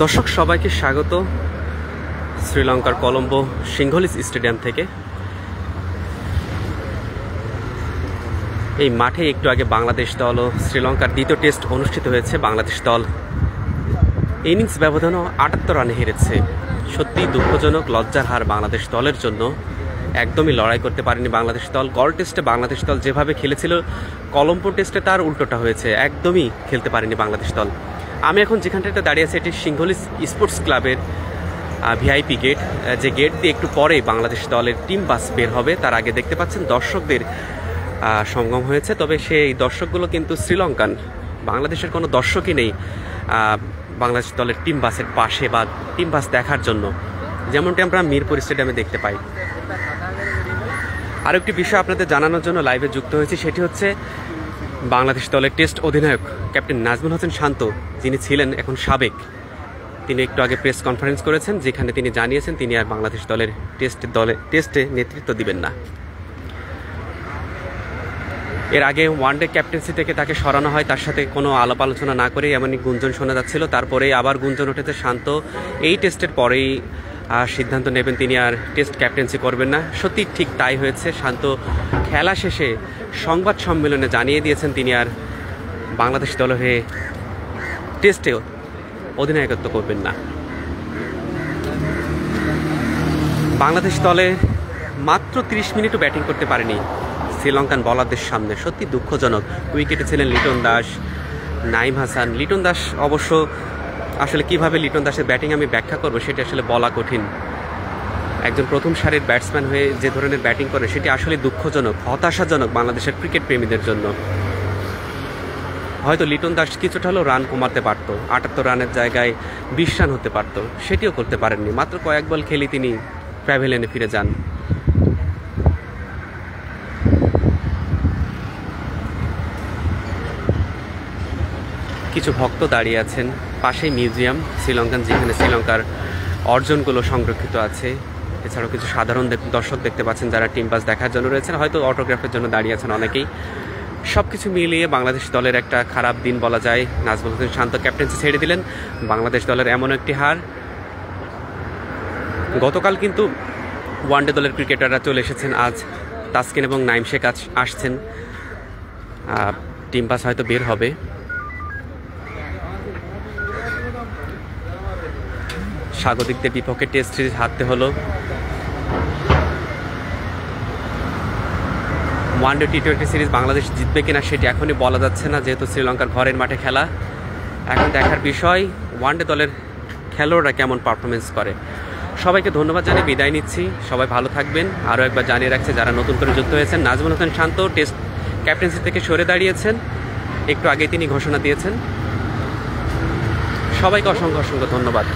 দর্শক সবাইকে স্বাগত শ্রীলঙ্কার কলম্বো সিংহলিস স্টেডিয়াম থেকে। এই মাঠে একটু আগে বাংলাদেশ দল ও শ্রীলঙ্কার দ্বিতীয় টেস্ট অনুষ্ঠিত হয়েছে। বাংলাদেশ দল ইনিংস ব্যবধানও ৭৮ রানে হেরেছে। সত্যিই দুঃখজনক, লজ্জার হার বাংলাদেশ দলের জন্য। একদমই লড়াই করতে পারেনি বাংলাদেশ দল। গড় টেস্টে বাংলাদেশ দল যেভাবে খেলেছিল, কলম্বো টেস্টে তার উল্টোটা হয়েছে, একদমই খেলতে পারেনি বাংলাদেশ দল। আমি এখন যেখানটাতে দাঁড়িয়ে আছি এটি সিংহলিস স্পোর্টস ক্লাবের ভিআইপি গেট, যে গেট দিয়ে একটু পরে বাংলাদেশ দলের টিম বাস বের হবে। তার আগে দেখতে পাচ্ছেন দর্শকদের সমাগম হয়েছে, তবে সেই দর্শকগুলো কিন্তু শ্রীলঙ্কান, বাংলাদেশের কোনো দর্শকই নেই বাংলাদেশ দলের টিম বাসের পাশে বা টিম বাস দেখার জন্য, যেমনটি আমরা মিরপুর স্টেডিয়ামে দেখতে পাই। আরও একটি বিষয় আপনাদের জানানোর জন্য লাইভে যুক্ত হয়েছি, সেটি হচ্ছে বাংলাদেশ দলের টেস্ট অধিনায়ক ক্যাপ্টেন নাজমুল হোসেন শান্ত, যিনি ছিলেন এখন সাবেক, তিনি একটু আগে প্রেস কনফারেন্স করেছেন, যেখানে তিনি জানিয়েছেন তিনি আর বাংলাদেশ দলের টেস্টে নেতৃত্ব দিবেন না। এর আগে ওয়ানডে ক্যাপ্টেন্সি থেকে তাকে সরানো হয়, তার সাথে কোনো আলাপ আলোচনা না করে এমনই গুঞ্জন শোনা যাচ্ছিল। তারপরেই আবার গুঞ্জন উঠেছে শান্ত এই টেস্টের পরেই সিদ্ধান্ত নেবেন তিনি আর টেস্ট ক্যাপ্টেন্সি করবেন না। সত্যি ঠিক তাই হয়েছে। শান্ত খেলা শেষে সংবাদ সম্মেলনে জানিয়ে দিয়েছেন তিনি আর বাংলাদেশ দলের হয়ে টেস্টে অধিনায়কত্ব করবেন না। বাংলাদেশ দলে মাত্র ৩০ মিনিটও ব্যাটিং করতে পারেনি শ্রীলঙ্কান বোলারদের সামনে, সত্যি দুঃখজনক। উইকেটে ছিলেন লিটন দাস, নাইম হাসান। লিটন দাস অবশ্য আসলে কিভাবে লিটন দাসের ব্যাটিং আমি ব্যাখ্যা করবো সেটা আসলে বলা কঠিন। একজন প্রথম সারির ব্যাটসম্যান হয়ে যে ধরনের ব্যাটিং করে সেটি আসলে দুঃখজনক, হতাশাজনক বাংলাদেশের ক্রিকেট প্রেমীদের জন্য। হয়তো লিটন দাস কিছুটা হলেও রান কমাতে পারত, ৭৮ রানের জায়গায় ২০ রান হতে পারত, সেটিও করতে পারেননি। মাত্র কয়েক বল খেলে তিনি প্যাভিলিয়নে ফিরে যান। কিছু ভক্ত দাঁড়িয়ে আছেন পাশেই মিউজিয়াম শ্রীলঙ্কান, যেখানে শ্রীলঙ্কার অর্জনগুলো সংরক্ষিত আছে। এছাড়াও কিছু সাধারণ দর্শক দেখতে পাচ্ছেন যারা টিম পাস দেখার জন্য রয়েছেন, হয়তো অটোগ্রাফের জন্য দাঁড়িয়ে আছেন অনেকেই। সব কিছু মিলিয়ে বাংলাদেশ দলের একটা খারাপ দিন বলা যায়। নাজমুল হোসেন শান্ত ক্যাপ্টেন্সি ছেড়ে দিলেন। বাংলাদেশ দলের এমন একটি হার। গতকাল কিন্তু ওয়ানডে দলের ক্রিকেটাররা চলে এসেছেন, আজ তাসকিন এবং নাইম শেখ আসছেন। টিম পাস হয়তো বের হবে। স্বাগতিকদের বিপক্ষে টেস্ট সিরিজ হারতে হলো। ওয়ানডে টি-20 সিরিজ বাংলাদেশ জিতবে কিনা সেটি এখনই বলা যাচ্ছে না, যেহেতু শ্রীলঙ্কার ঘরের মাঠে খেলা। এখন দেখার বিষয় ওয়ানডে দলের খেলোয়াড়রা কেমন পারফরমেন্স করে। সবাইকে ধন্যবাদ জানিয়ে বিদায় নিচ্ছি। সবাই ভালো থাকবেন। আরও একবার জানিয়ে রাখছে যারা নতুন করে যুক্ত হয়েছেন, নাজমুল হোসেন শান্ত টেস্ট ক্যাপ্টেন্সি থেকে সরে দাঁড়িয়েছেন, একটু আগেই তিনি ঘোষণা দিয়েছেন। সবাইকে অসংখ্য অসংখ্য ধন্যবাদ।